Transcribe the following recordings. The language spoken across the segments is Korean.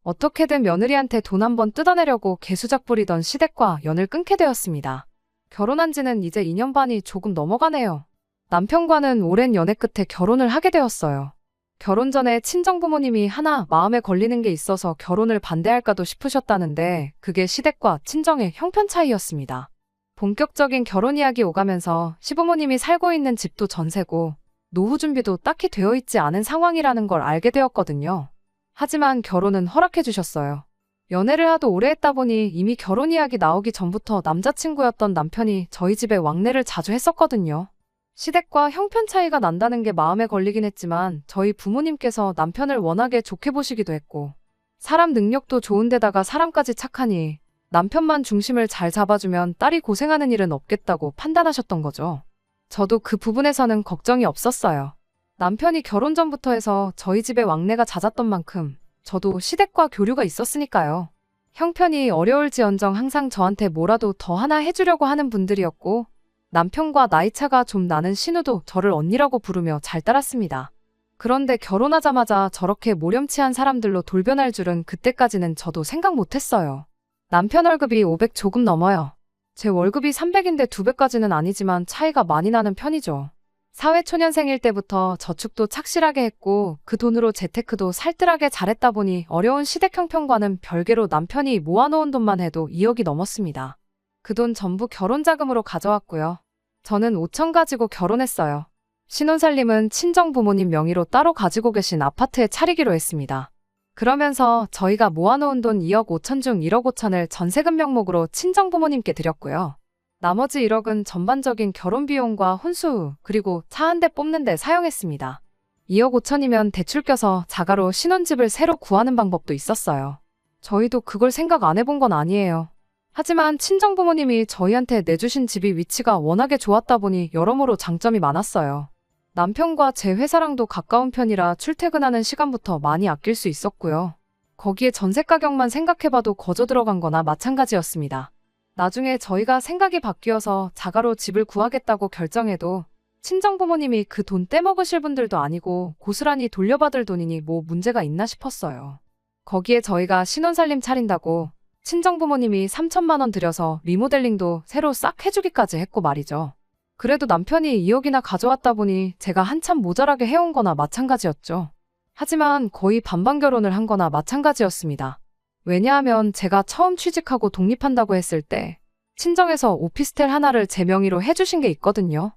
어떻게든 며느리한테 돈 한 번 뜯어내려고 개수작 부리던 시댁과 연을 끊게 되었습니다. 결혼한 지는 이제 2년 반이 조금 넘어가네요. 남편과는 오랜 연애 끝에 결혼을 하게 되었어요. 결혼 전에 친정부모님이 하나 마음에 걸리는 게 있어서 결혼을 반대할까도 싶으셨다는데 그게 시댁과 친정의 형편 차이였습니다. 본격적인 결혼 이야기 오가면서 시부모님이 살고 있는 집도 전세고 노후 준비도 딱히 되어 있지 않은 상황이라는 걸 알게 되었거든요. 하지만 결혼은 허락해 주셨어요. 연애를 하도 오래 했다 보니 이미 결혼 이야기 나오기 전부터 남자친구였던 남편이 저희 집에 왕래를 자주 했었거든요. 시댁과 형편 차이가 난다는 게 마음에 걸리긴 했지만 저희 부모님께서 남편을 워낙에 좋게 보시기도 했고 사람 능력도 좋은데다가 사람까지 착하니 남편만 중심을 잘 잡아주면 딸이 고생하는 일은 없겠다고 판단하셨던 거죠. 저도 그 부분에서는 걱정이 없었어요. 남편이 결혼 전부터 해서 저희 집에 왕래가 잦았던 만큼 저도 시댁과 교류가 있었으니까요. 형편이 어려울지언정 항상 저한테 뭐라도 더 하나 해주려고 하는 분들이었고 남편과 나이차가 좀 나는 신우도 저를 언니라고 부르며 잘 따랐습니다. 그런데 결혼하자마자 저렇게 모렴치한 사람들로 돌변할 줄은 그때까지는 저도 생각 못했어요. 남편 월급이 500 조금 넘어요. 제 월급이 300인데 2배까지는 아니지만 차이가 많이 나는 편이죠. 사회초년생일 때부터 저축도 착실하게 했고 그 돈으로 재테크도 살뜰하게 잘했다 보니 어려운 시댁 형편과는 별개로 남편이 모아놓은 돈만 해도 2억이 넘었습니다. 그 돈 전부 결혼 자금으로 가져왔고요. 저는 5천 가지고 결혼했어요. 신혼살림은 친정 부모님 명의로 따로 가지고 계신 아파트에 차리기로 했습니다. 그러면서 저희가 모아놓은 돈 2억 5천 중 1억 5천을 전세금 명목으로 친정 부모님께 드렸고요. 나머지 1억은 전반적인 결혼 비용과 혼수 그리고 차 한 대 뽑는 데 사용했습니다. 2억 5천이면 대출 껴서 자가로 신혼집을 새로 구하는 방법도 있었어요. 저희도 그걸 생각 안 해본 건 아니에요. 하지만 친정 부모님이 저희한테 내주신 집이 위치가 워낙에 좋았다 보니 여러모로 장점이 많았어요. 남편과 제 회사랑도 가까운 편이라 출퇴근하는 시간부터 많이 아낄 수 있었고요. 거기에 전세 가격만 생각해봐도 거저 들어간 거나 마찬가지였습니다. 나중에 저희가 생각이 바뀌어서 자가로 집을 구하겠다고 결정해도 친정 부모님이 그 돈 떼먹으실 분들도 아니고 고스란히 돌려받을 돈이니 뭐 문제가 있나 싶었어요. 거기에 저희가 신혼살림 차린다고 친정 부모님이 3천만 원 들여서 리모델링도 새로 싹 해주기까지 했고 말이죠. 그래도 남편이 2억이나 가져왔다 보니 제가 한참 모자라게 해온 거나 마찬가지였죠. 하지만 거의 반반 결혼을 한 거나 마찬가지였습니다. 왜냐하면 제가 처음 취직하고 독립한다고 했을 때 친정에서 오피스텔 하나를 제 명의로 해주신 게 있거든요.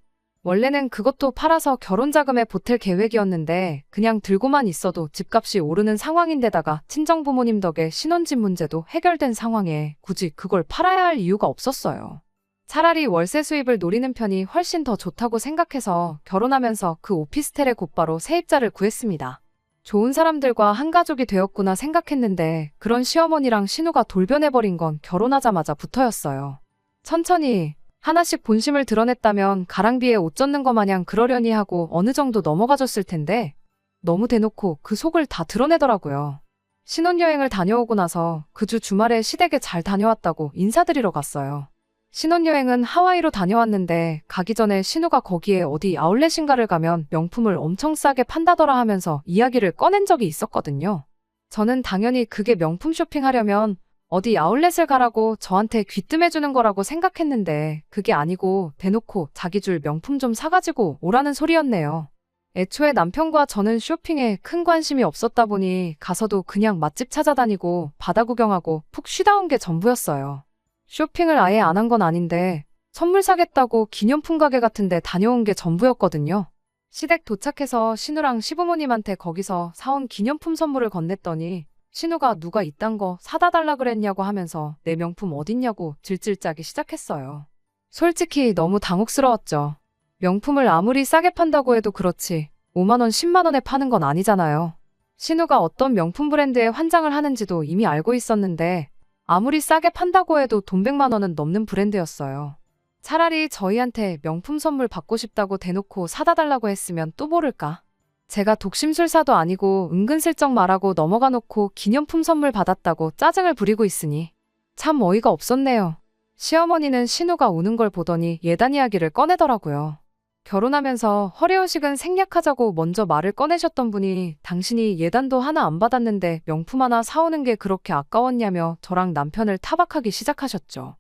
원래는 그것도 팔아서 결혼 자금에 보탤 계획이었는데 그냥 들고만 있어도 집값이 오르는 상황인데다가 친정 부모님 덕에 신혼집 문제도 해결된 상황에 굳이 그걸 팔아야 할 이유가 없었어요. 차라리 월세 수입을 노리는 편이 훨씬 더 좋다고 생각해서 결혼하면서 그 오피스텔에 곧바로 세입자를 구했습니다. 좋은 사람들과 한 가족이 되었구나 생각했는데 그런 시어머니랑 신우가 돌변해버린 건 결혼하자마자부터였어요. 천천히 하나씩 본심을 드러냈다면 가랑비에 옷 젖는 거 마냥 그러려니 하고 어느 정도 넘어가줬을 텐데 너무 대놓고 그 속을 다 드러내더라고요. 신혼여행을 다녀오고 나서 그 주 주말에 시댁에 잘 다녀왔다고 인사드리러 갔어요. 신혼여행은 하와이로 다녀왔는데 가기 전에 신우가 거기에 어디 아울렛인가를 가면 명품을 엄청 싸게 판다더라 하면서 이야기를 꺼낸 적이 있었거든요. 저는 당연히 그게 명품 쇼핑하려면 어디 아울렛을 가라고 저한테 귀뜸해주는 거라고 생각했는데 그게 아니고 대놓고 자기 줄 명품 좀 사가지고 오라는 소리였네요. 애초에 남편과 저는 쇼핑에 큰 관심이 없었다 보니 가서도 그냥 맛집 찾아다니고 바다 구경하고 푹 쉬다 온 게 전부였어요. 쇼핑을 아예 안 한 건 아닌데 선물 사겠다고 기념품 가게 같은 데 다녀온 게 전부였거든요. 시댁 도착해서 신우랑 시부모님한테 거기서 사온 기념품 선물을 건넸더니 신우가 누가 이딴 거 사다 달라 그랬냐고 하면서 내 명품 어딨냐고 질질 짜기 시작했어요. 솔직히 너무 당혹스러웠죠. 명품을 아무리 싸게 판다고 해도 그렇지 5만 원, 10만 원에 파는 건 아니잖아요. 신우가 어떤 명품 브랜드에 환장을 하는지도 이미 알고 있었는데 아무리 싸게 판다고 해도 돈 100만 원은 넘는 브랜드였어요. 차라리 저희한테 명품 선물 받고 싶다고 대놓고 사다 달라고 했으면 또 모를까. 제가 독심술사도 아니고 은근슬쩍 말하고 넘어가 놓고 기념품 선물 받았다고 짜증을 부리고 있으니 참 어이가 없었네요. 시어머니는 신우가 우는 걸 보더니 예단 이야기를 꺼내더라고요. 결혼하면서 허례허식은 생략하자고 먼저 말을 꺼내셨던 분이 당신이 예단도 하나 안 받았는데 명품 하나 사오는 게 그렇게 아까웠냐며 저랑 남편을 타박하기 시작하셨죠.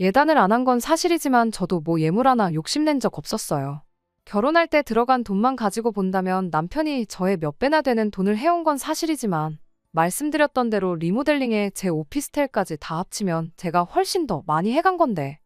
예단을 안 한 건 사실이지만 저도 뭐 예물 하나 욕심낸 적 없었어요. 결혼할 때 들어간 돈만 가지고 본다면 남편이 저의 몇 배나 되는 돈을 해온 건 사실이지만 말씀드렸던 대로 리모델링에 제 오피스텔까지 다 합치면 제가 훨씬 더 많이 해간 건데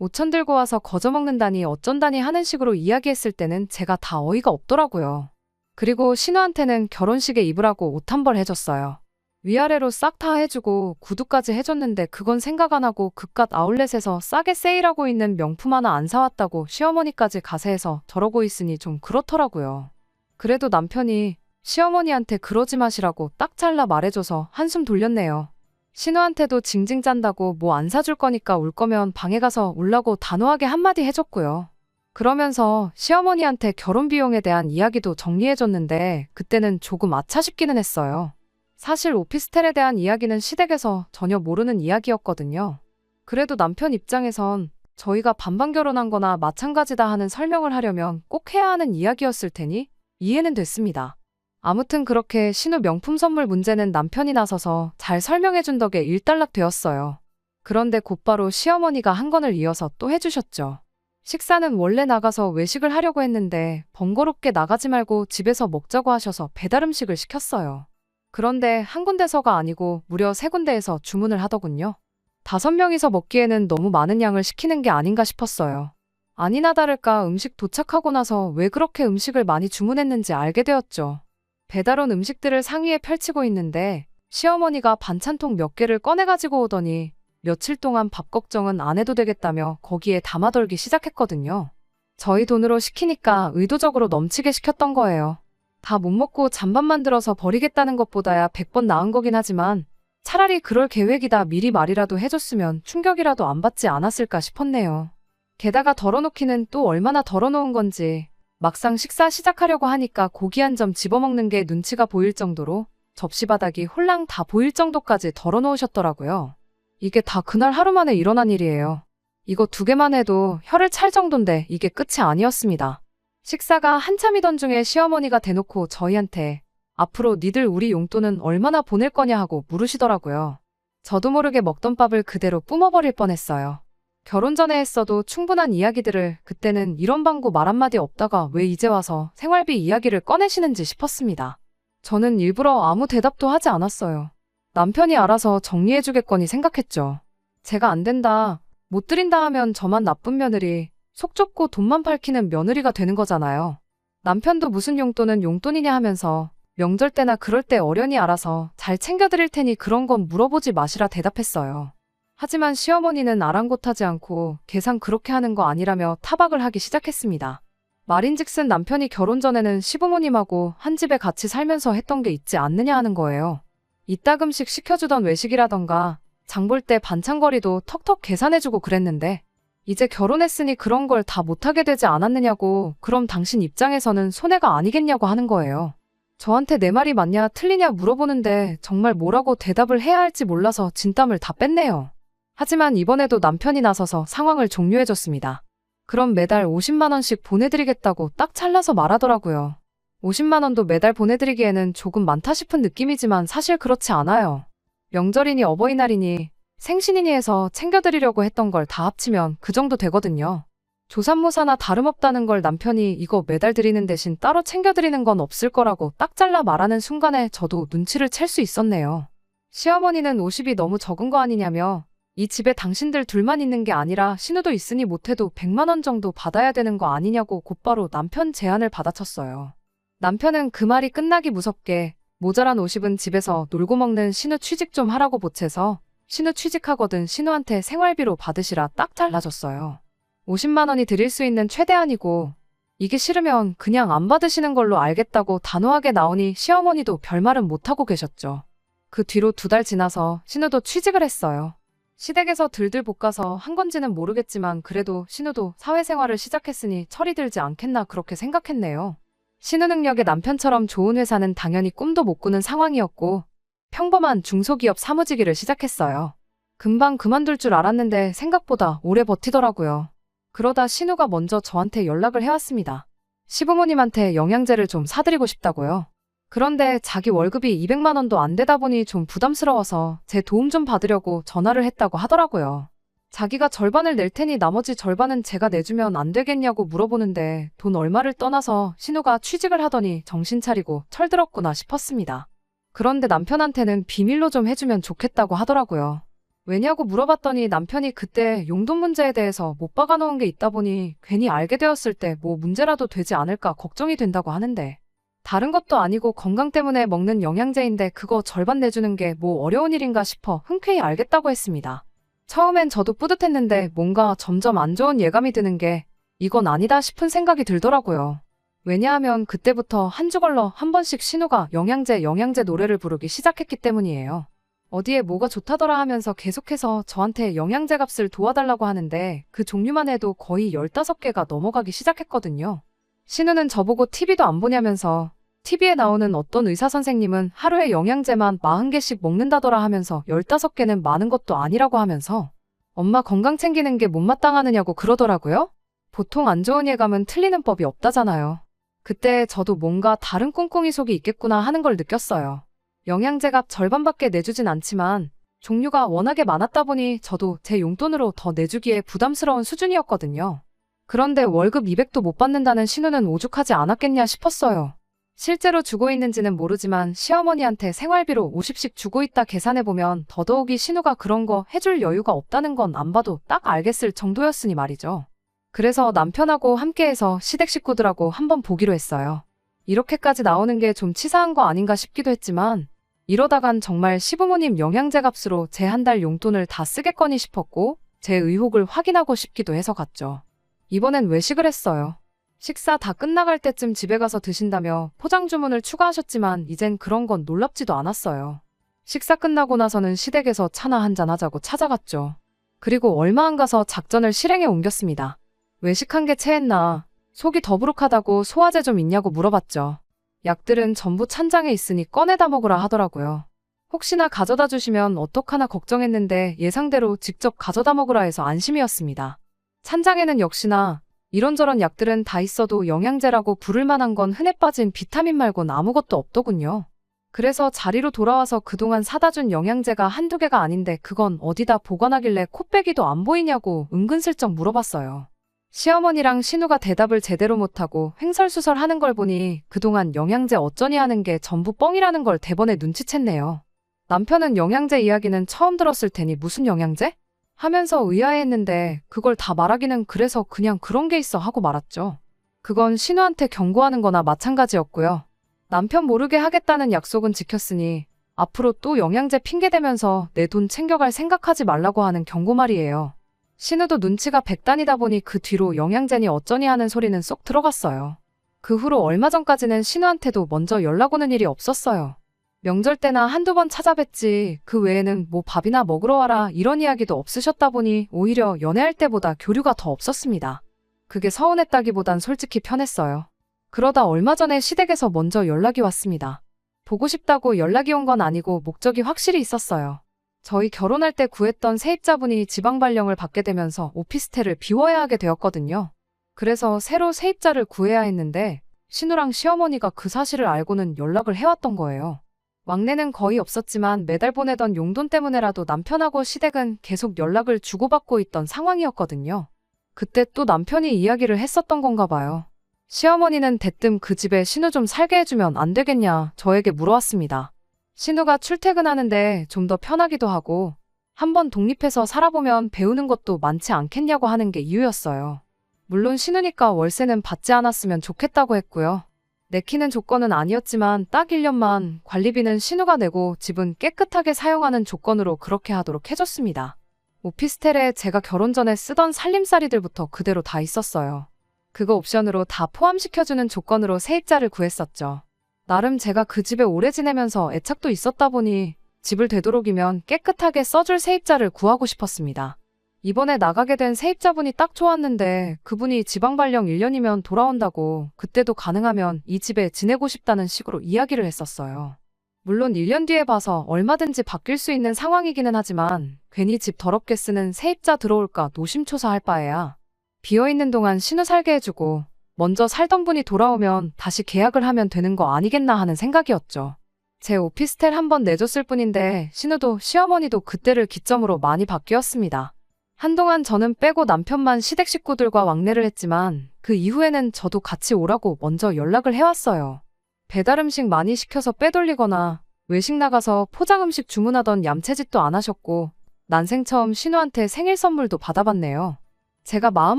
5천 들고 와서 거저먹는다니 어쩐다니 하는 식으로 이야기했을 때는 제가 다 어이가 없더라고요. 그리고 신우한테는 결혼식에 입으라고 옷 한 벌 해줬어요. 위아래로 싹 다 해주고 구두까지 해줬는데 그건 생각 안 하고 그깟 아울렛에서 싸게 세일하고 있는 명품 하나 안 사왔다고 시어머니까지 가세해서 저러고 있으니 좀 그렇더라고요. 그래도 남편이 시어머니한테 그러지 마시라고 딱 잘라 말해줘서 한숨 돌렸네요. 신우한테도 징징 짠다고 뭐 안 사줄 거니까 울 거면 방에 가서 울라고 단호하게 한마디 해줬고요. 그러면서 시어머니한테 결혼 비용에 대한 이야기도 정리해줬는데 그때는 조금 아차 싶기는 했어요. 사실 오피스텔에 대한 이야기는 시댁에서 전혀 모르는 이야기였거든요. 그래도 남편 입장에선 저희가 반반 결혼한 거나 마찬가지다 하는 설명을 하려면 꼭 해야 하는 이야기였을 테니 이해는 됐습니다. 아무튼 그렇게 신우 명품 선물 문제는 남편이 나서서 잘 설명해준 덕에 일단락 되었어요. 그런데 곧바로 시어머니가 한 건을 이어서 또 해주셨죠. 식사는 원래 나가서 외식을 하려고 했는데 번거롭게 나가지 말고 집에서 먹자고 하셔서 배달 음식을 시켰어요. 그런데 한 군데서가 아니고 무려 3군데에서 주문을 하더군요. 5명이서 먹기에는 너무 많은 양을 시키는 게 아닌가 싶었어요. 아니나 다를까 음식 도착하고 나서 왜 그렇게 음식을 많이 주문했는지 알게 되었죠. 배달 온 음식들을 상위에 펼치고 있는데 시어머니가 반찬통 몇 개를 꺼내가지고 오더니 며칠 동안 밥 걱정은 안 해도 되겠다며 거기에 담아덜기 시작했거든요. 저희 돈으로 시키니까 의도적으로 넘치게 시켰던 거예요. 다 못 먹고 잔반 만들어서 버리겠다는 것보다야 100번 나은 거긴 하지만 차라리 그럴 계획이다 미리 말이라도 해줬으면 충격이라도 안 받지 않았을까 싶었네요. 게다가 덜어놓기는 또 얼마나 덜어놓은 건지 막상 식사 시작하려고 하니까 고기 한 점 집어먹는 게 눈치가 보일 정도로 접시 바닥이 홀랑 다 보일 정도까지 덜어놓으셨더라고요. 이게 다 그날 하루 만에 일어난 일이에요. 이거 2개만 해도 혀를 찰 정도인데 이게 끝이 아니었습니다. 식사가 한참이던 중에 시어머니가 대놓고 저희한테 앞으로 니들 우리 용돈은 얼마나 보낼 거냐 하고 물으시더라고요. 저도 모르게 먹던 밥을 그대로 뿜어버릴 뻔했어요. 결혼 전에 했어도 충분한 이야기들을 그때는 이런 방구 말 한마디 없다가 왜 이제 와서 생활비 이야기를 꺼내시는지 싶었습니다. 저는 일부러 아무 대답도 하지 않았어요. 남편이 알아서 정리해주겠거니 생각했죠. 제가 안 된다, 못 드린다 하면 저만 나쁜 며느리, 속 좁고 돈만 밝히는 며느리가 되는 거잖아요. 남편도 무슨 용돈은 용돈이냐 하면서 명절 때나 그럴 때 어련히 알아서 잘 챙겨드릴 테니 그런 건 물어보지 마시라 대답했어요. 하지만 시어머니는 아랑곳하지 않고 계산 그렇게 하는 거 아니라며 타박을 하기 시작했습니다. 말인즉슨 남편이 결혼 전에는 시부모님하고 한 집에 같이 살면서 했던 게 있지 않느냐 하는 거예요. 이따금씩 시켜주던 외식이라던가 장 볼 때 반찬거리도 턱턱 계산해주고 그랬는데 이제 결혼했으니 그런 걸 다 못하게 되지 않았느냐고 그럼 당신 입장에서는 손해가 아니겠냐고 하는 거예요. 저한테 내 말이 맞냐 틀리냐 물어보는데 정말 뭐라고 대답을 해야 할지 몰라서 진땀을 다 뺐네요. 하지만 이번에도 남편이 나서서 상황을 종료해줬습니다. 그럼 매달 50만 원씩 보내드리겠다고 딱 잘라서 말하더라고요. 50만 원도 매달 보내드리기에는 조금 많다 싶은 느낌이지만 사실 그렇지 않아요. 명절이니 어버이날이니 생신이니 해서 챙겨드리려고 했던 걸 다 합치면 그 정도 되거든요. 조삼모사나 다름없다는 걸 남편이 이거 매달 드리는 대신 따로 챙겨드리는 건 없을 거라고 딱 잘라 말하는 순간에 저도 눈치를 챌 수 있었네요. 시어머니는 50이 너무 적은 거 아니냐며 이 집에 당신들 둘만 있는 게 아니라 신우도 있으니 못해도 100만 원 정도 받아야 되는 거 아니냐고 곧바로 남편 제안을 받아쳤어요. 남편은 그 말이 끝나기 무섭게 모자란 50은 집에서 놀고 먹는 신우 취직 좀 하라고 보채서 신우 취직하거든 신우한테 생활비로 받으시라 딱 잘라줬어요. 50만 원이 드릴 수 있는 최대한이고 이게 싫으면 그냥 안 받으시는 걸로 알겠다고 단호하게 나오니 시어머니도 별말은 못하고 계셨죠. 그 뒤로 2달 지나서 신우도 취직을 했어요. 시댁에서 들들 볶아서 한 건지는 모르겠지만 그래도 신우도 사회생활을 시작했으니 철이 들지 않겠나 그렇게 생각했네요. 신우 능력의 남편처럼 좋은 회사는 당연히 꿈도 못 꾸는 상황이었고 평범한 중소기업 사무직위를 시작했어요. 금방 그만둘 줄 알았는데 생각보다 오래 버티더라고요. 그러다 신우가 먼저 저한테 연락을 해왔습니다. 시부모님한테 영양제를 좀 사드리고 싶다고요. 그런데 자기 월급이 200만 원도 안 되다 보니 좀 부담스러워서 제 도움 좀 받으려고 전화를 했다고 하더라고요. 자기가 절반을 낼 테니 나머지 절반은 제가 내주면 안 되겠냐고 물어보는데 돈 얼마를 떠나서 신우가 취직을 하더니 정신 차리고 철들었구나 싶었습니다. 그런데 남편한테는 비밀로 좀 해주면 좋겠다고 하더라고요. 왜냐고 물어봤더니 남편이 그때 용돈 문제에 대해서 못 박아놓은 게 있다 보니 괜히 알게 되었을 때 뭐 문제라도 되지 않을까 걱정이 된다고 하는데 다른 것도 아니고 건강 때문에 먹는 영양제인데 그거 절반 내주는 게 뭐 어려운 일인가 싶어 흔쾌히 알겠다고 했습니다. 처음엔 저도 뿌듯했는데 뭔가 점점 안 좋은 예감이 드는 게 이건 아니다 싶은 생각이 들더라고요. 왜냐하면 그때부터 한 주 걸러 한 번씩 신우가 영양제 노래를 부르기 시작했기 때문이에요. 어디에 뭐가 좋다더라 하면서 계속해서 저한테 영양제 값을 도와달라고 하는데 그 종류만 해도 거의 15개가 넘어가기 시작했거든요. 신우는 저보고 TV도 안 보냐면서 TV에 나오는 어떤 의사 선생님은 하루에 영양제만 40개씩 먹는다더라 하면서 15개는 많은 것도 아니라고 하면서 엄마 건강 챙기는 게 못마땅하느냐고 그러더라고요. 보통 안 좋은 예감은 틀리는 법이 없다잖아요. 그때 저도 뭔가 다른 꿍꿍이 속이 있겠구나 하는 걸 느꼈어요. 영양제 값 절반밖에 내주진 않지만 종류가 워낙에 많았다 보니 저도 제 용돈으로 더 내주기에 부담스러운 수준이었거든요. 그런데 월급 200도 못 받는다는 신우는 오죽하지 않았겠냐 싶었어요. 실제로 주고 있는지는 모르지만 시어머니한테 생활비로 50씩 주고 있다 계산해보면 더더욱이 신우가 그런 거 해줄 여유가 없다는 건 안 봐도 딱 알겠을 정도였으니 말이죠. 그래서 남편하고 함께해서 시댁 식구들하고 한번 보기로 했어요. 이렇게까지 나오는 게 좀 치사한 거 아닌가 싶기도 했지만 이러다간 정말 시부모님 영양제 값으로 제 한 달 용돈을 다 쓰겠거니 싶었고 제 의혹을 확인하고 싶기도 해서 갔죠. 이번엔 외식을 했어요. 식사 다 끝나갈 때쯤 집에 가서 드신다며 포장 주문을 추가하셨지만 이젠 그런 건 놀랍지도 않았어요. 식사 끝나고 나서는 시댁에서 차나 한잔 하자고 찾아갔죠. 그리고 얼마 안 가서 작전을 실행에 옮겼습니다. 외식한 게 체했나, 속이 더부룩하다고 소화제 좀 있냐고 물어봤죠. 약들은 전부 찬장에 있으니 꺼내다 먹으라 하더라고요. 혹시나 가져다 주시면 어떡하나 걱정했는데 예상대로 직접 가져다 먹으라 해서 안심이었습니다. 찬장에는 역시나 이런저런 약들은 다 있어도 영양제라고 부를 만한 건 흔해 빠진 비타민 말곤 아무것도 없더군요. 그래서 자리로 돌아와서 그동안 사다 준 영양제가 한두 개가 아닌데 그건 어디다 보관하길래 코빼기도 안 보이냐고 은근슬쩍 물어봤어요. 시어머니랑 신우가 대답을 제대로 못하고 횡설수설 하는 걸 보니 그동안 영양제 어쩌니 하는 게 전부 뻥이라는 걸 대번에 눈치챘네요. 남편은 영양제 이야기는 처음 들었을 테니 무슨 영양제? 하면서 의아해했는데 그걸 다 말하기는 그래서 그냥 그런 게 있어 하고 말았죠. 그건 신우한테 경고하는 거나 마찬가지였고요. 남편 모르게 하겠다는 약속은 지켰으니 앞으로 또 영양제 핑계대면서 내 돈 챙겨갈 생각하지 말라고 하는 경고 말이에요. 신우도 눈치가 백단이다 보니 그 뒤로 영양제니 어쩌니 하는 소리는 쏙 들어갔어요. 그 후로 얼마 전까지는 신우한테도 먼저 연락 오는 일이 없었어요. 명절 때나 한두 번 찾아뵀지 그 외에는 뭐 밥이나 먹으러 와라 이런 이야기도 없으셨다 보니 오히려 연애할 때보다 교류가 더 없었습니다. 그게 서운했다기보단 솔직히 편했어요. 그러다 얼마 전에 시댁에서 먼저 연락이 왔습니다. 보고 싶다고 연락이 온 건 아니고 목적이 확실히 있었어요. 저희 결혼할 때 구했던 세입자분이 지방 발령을 받게 되면서 오피스텔을 비워야 하게 되었거든요. 그래서 새로 세입자를 구해야 했는데 신우랑 시어머니가 그 사실을 알고는 연락을 해왔던 거예요. 왕래는 거의 없었지만 매달 보내던 용돈 때문에라도 남편하고 시댁은 계속 연락을 주고받고 있던 상황이었거든요. 그때 또 남편이 이야기를 했었던 건가 봐요. 시어머니는 대뜸 그 집에 신우 좀 살게 해주면 안 되겠냐 저에게 물어왔습니다. 신우가 출퇴근하는데 좀 더 편하기도 하고 한번 독립해서 살아보면 배우는 것도 많지 않겠냐고 하는 게 이유였어요. 물론 신우니까 월세는 받지 않았으면 좋겠다고 했고요. 내키는 조건은 아니었지만 딱 1년만 관리비는 신우가 내고 집은 깨끗하게 사용하는 조건으로 그렇게 하도록 해줬습니다. 오피스텔에 제가 결혼 전에 쓰던 살림살이들부터 그대로 다 있었어요. 그거 옵션으로 다 포함시켜주는 조건으로 세입자를 구했었죠. 나름 제가 그 집에 오래 지내면서 애착도 있었다 보니 집을 되도록이면 깨끗하게 써줄 세입자를 구하고 싶었습니다. 이번에 나가게 된 세입자분이 딱 좋았는데 그분이 지방 발령 1년이면 돌아온다고 그때도 가능하면 이 집에 지내고 싶다는 식으로 이야기를 했었어요. 물론 1년 뒤에 봐서 얼마든지 바뀔 수 있는 상황이기는 하지만 괜히 집 더럽게 쓰는 세입자 들어올까 노심초사할 바에야 비어있는 동안 신우 살게 해주고 먼저 살던 분이 돌아오면 다시 계약을 하면 되는 거 아니겠나 하는 생각이었죠. 제 오피스텔 한번 내줬을 뿐인데 신우도 시어머니도 그때를 기점으로 많이 바뀌었습니다. 한동안 저는 빼고 남편만 시댁 식구들과 왕래를 했지만 그 이후에는 저도 같이 오라고 먼저 연락을 해왔어요. 배달 음식 많이 시켜서 빼돌리거나 외식 나가서 포장 음식 주문하던 얌체짓도 안 하셨고 난생 처음 신우한테 생일 선물도 받아봤네요. 제가 마음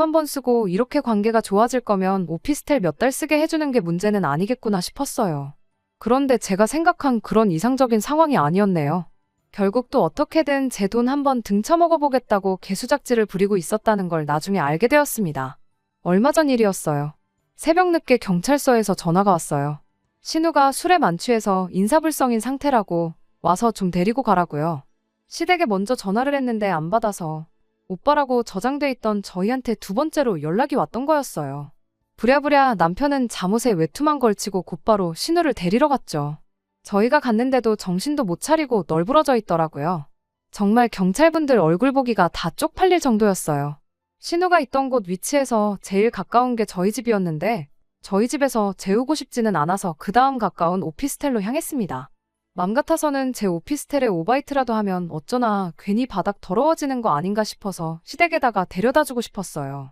한 번 쓰고 이렇게 관계가 좋아질 거면 오피스텔 몇 달 쓰게 해주는 게 문제는 아니겠구나 싶었어요. 그런데 제가 생각한 그런 이상적인 상황이 아니었네요. 결국 또 어떻게든 제 돈 한번 등쳐먹어보겠다고 개수작질을 부리고 있었다는 걸 나중에 알게 되었습니다. 얼마 전 일이었어요. 새벽 늦게 경찰서에서 전화가 왔어요. 신우가 술에 만취해서 인사불성인 상태라고 와서 좀 데리고 가라고요. 시댁에 먼저 전화를 했는데 안 받아서 오빠라고 저장돼 있던 저희한테 두 번째로 연락이 왔던 거였어요. 부랴부랴 남편은 잠옷에 외투만 걸치고 곧바로 신우를 데리러 갔죠. 저희가 갔는데도 정신도 못 차리고 널브러져 있더라고요. 정말 경찰분들 얼굴 보기가 다 쪽팔릴 정도였어요. 신우가 있던 곳 위치에서 제일 가까운 게 저희 집이었는데 저희 집에서 재우고 싶지는 않아서 그 다음 가까운 오피스텔로 향했습니다. 맘 같아서는 제 오피스텔에 오바이트라도 하면 어쩌나 괜히 바닥 더러워지는 거 아닌가 싶어서 시댁에다가 데려다주고 싶었어요.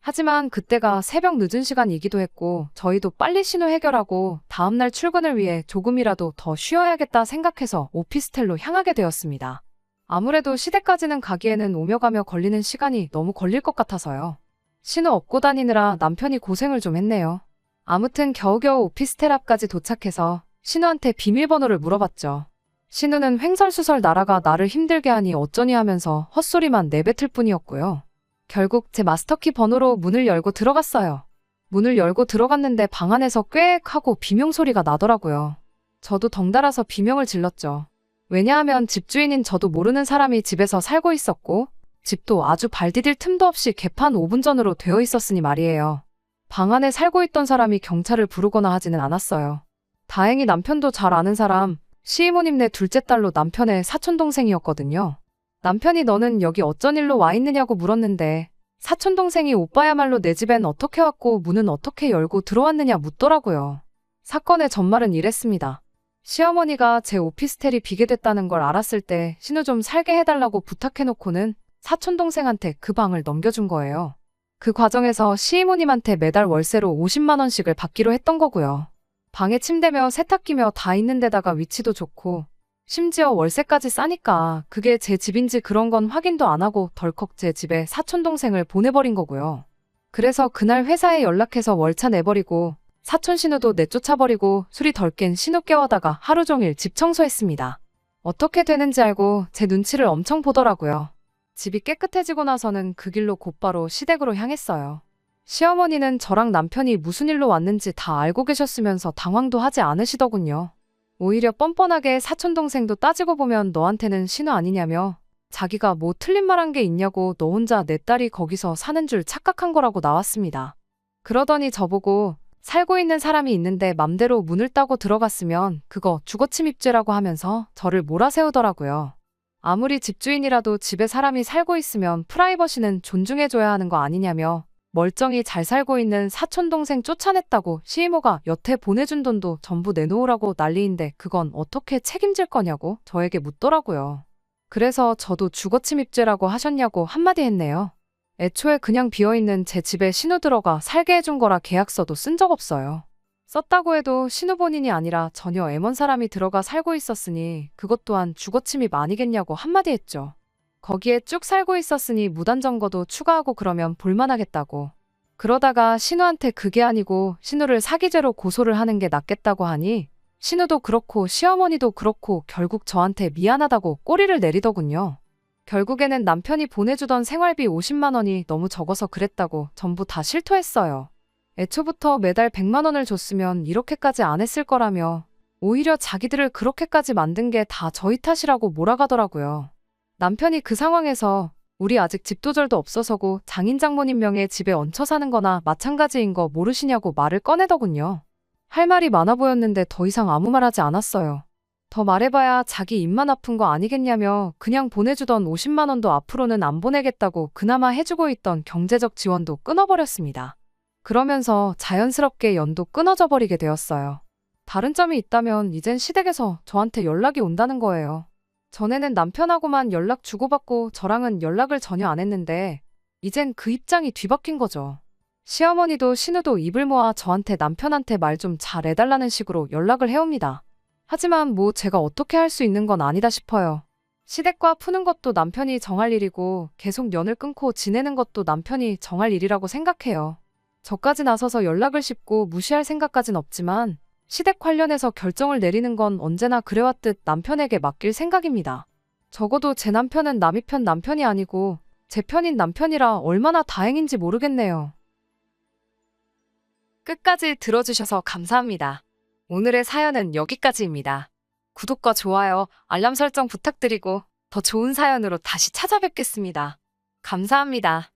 하지만 그때가 새벽 늦은 시간이기도 했고 저희도 빨리 신우 해결하고 다음날 출근을 위해 조금이라도 더 쉬어야겠다 생각해서 오피스텔로 향하게 되었습니다. 아무래도 시댁까지는 가기에는 오며 가며 걸리는 시간이 너무 걸릴 것 같아서요. 신우 업고 다니느라 남편이 고생을 좀 했네요. 아무튼 겨우겨우 오피스텔 앞까지 도착해서 신우한테 비밀번호를 물어봤죠. 신우는 횡설수설 날아가 나를 힘들게 하니 어쩌니 하면서 헛소리만 내뱉을 뿐이었고요. 결국 제 마스터키 번호로 문을 열고 들어갔어요. 문을 열고 들어갔는데 방 안에서 꽥 하고 비명 소리가 나더라고요. 저도 덩달아서 비명을 질렀죠. 왜냐하면 집주인인 저도 모르는 사람이 집에서 살고 있었고 집도 아주 발 디딜 틈도 없이 개판 5분 전으로 되어 있었으니 말이에요. 방 안에 살고 있던 사람이 경찰을 부르거나 하지는 않았어요. 다행히 남편도 잘 아는 사람, 시이모님네 둘째 딸로 남편의 사촌동생이었거든요. 남편이 너는 여기 어쩐 일로 와 있느냐고 물었는데 사촌동생이 오빠야말로 내 집엔 어떻게 왔고 문은 어떻게 열고 들어왔느냐 묻더라고요. 사건의 전말은 이랬습니다. 시어머니가 제 오피스텔이 비게 됐다는 걸 알았을 때 신우 좀 살게 해달라고 부탁해놓고는 사촌동생한테 그 방을 넘겨준 거예요. 그 과정에서 시이모님한테 매달 월세로 50만 원씩을 받기로 했던 거고요. 방에 침대며 세탁기며 다 있는 데다가 위치도 좋고 심지어 월세까지 싸니까 그게 제 집인지 그런 건 확인도 안 하고 덜컥 제 집에 사촌동생을 보내버린 거고요. 그래서 그날 회사에 연락해서 월차 내버리고 사촌 신우도 내쫓아버리고 술이 덜 깬 신우 깨워다가 하루 종일 집 청소했습니다. 어떻게 되는지 알고 제 눈치를 엄청 보더라고요. 집이 깨끗해지고 나서는 그 길로 곧바로 시댁으로 향했어요. 시어머니는 저랑 남편이 무슨 일로 왔는지 다 알고 계셨으면서 당황도 하지 않으시더군요. 오히려 뻔뻔하게 사촌동생도 따지고 보면 너한테는 신우 아니냐며 자기가 뭐 틀린 말 한 게 있냐고 너 혼자 내 딸이 거기서 사는 줄 착각한 거라고 나왔습니다. 그러더니 저보고 살고 있는 사람이 있는데 맘대로 문을 따고 들어갔으면 그거 주거침입죄라고 하면서 저를 몰아세우더라고요. 아무리 집주인이라도 집에 사람이 살고 있으면 프라이버시는 존중해줘야 하는 거 아니냐며 멀쩡히 잘 살고 있는 사촌동생 쫓아냈다고 시이모가 여태 보내준 돈도 전부 내놓으라고 난리인데 그건 어떻게 책임질 거냐고 저에게 묻더라고요. 그래서 저도 주거침입죄라고 하셨냐고 한마디 했네요. 애초에 그냥 비어있는 제 집에 신우 들어가 살게 해준 거라 계약서도 쓴 적 없어요. 썼다고 해도 신우 본인이 아니라 전혀 애먼 사람이 들어가 살고 있었으니 그것 또한 주거침입 아니겠냐고 한마디 했죠. 거기에 쭉 살고 있었으니 무단점거도 추가하고 그러면 볼만하겠다고. 그러다가 신우한테 그게 아니고 신우를 사기죄로 고소를 하는 게 낫겠다고 하니 신우도 그렇고 시어머니도 그렇고 결국 저한테 미안하다고 꼬리를 내리더군요. 결국에는 남편이 보내주던 생활비 50만 원이 너무 적어서 그랬다고 전부 다 실토했어요. 애초부터 매달 100만 원을 줬으면 이렇게까지 안 했을 거라며 오히려 자기들을 그렇게까지 만든 게 다 저희 탓이라고 몰아가더라고요. 남편이 그 상황에서 우리 아직 집도절도 없어서고 장인 장모님 명의 집에 얹혀 사는 거나 마찬가지인 거 모르시냐고 말을 꺼내더군요. 할 말이 많아 보였는데 더 이상 아무 말 하지 않았어요. 더 말해봐야 자기 입만 아픈 거 아니겠냐며 그냥 보내주던 50만 원도 앞으로는 안 보내겠다고 그나마 해주고 있던 경제적 지원도 끊어버렸습니다. 그러면서 자연스럽게 연도 끊어져 버리게 되었어요. 다른 점이 있다면 이젠 시댁에서 저한테 연락이 온다는 거예요. 전에는 남편하고만 연락 주고받고 저랑은 연락을 전혀 안 했는데 이젠 그 입장이 뒤바뀐 거죠. 시어머니도 신우도 입을 모아 저한테 남편한테 말 좀 잘 해달라는 식으로 연락을 해옵니다. 하지만 뭐 제가 어떻게 할 수 있는 건 아니다 싶어요. 시댁과 푸는 것도 남편이 정할 일이고 계속 연을 끊고 지내는 것도 남편이 정할 일이라고 생각해요. 저까지 나서서 연락을 씹고 무시할 생각까진 없지만 시댁 관련해서 결정을 내리는 건 언제나 그래왔듯 남편에게 맡길 생각입니다. 적어도 제 남편은 남의 편 남편이 아니고 제 편인 남편이라 얼마나 다행인지 모르겠네요. 끝까지 들어주셔서 감사합니다. 오늘의 사연은 여기까지입니다. 구독과 좋아요, 알람 설정 부탁드리고 더 좋은 사연으로 다시 찾아뵙겠습니다. 감사합니다.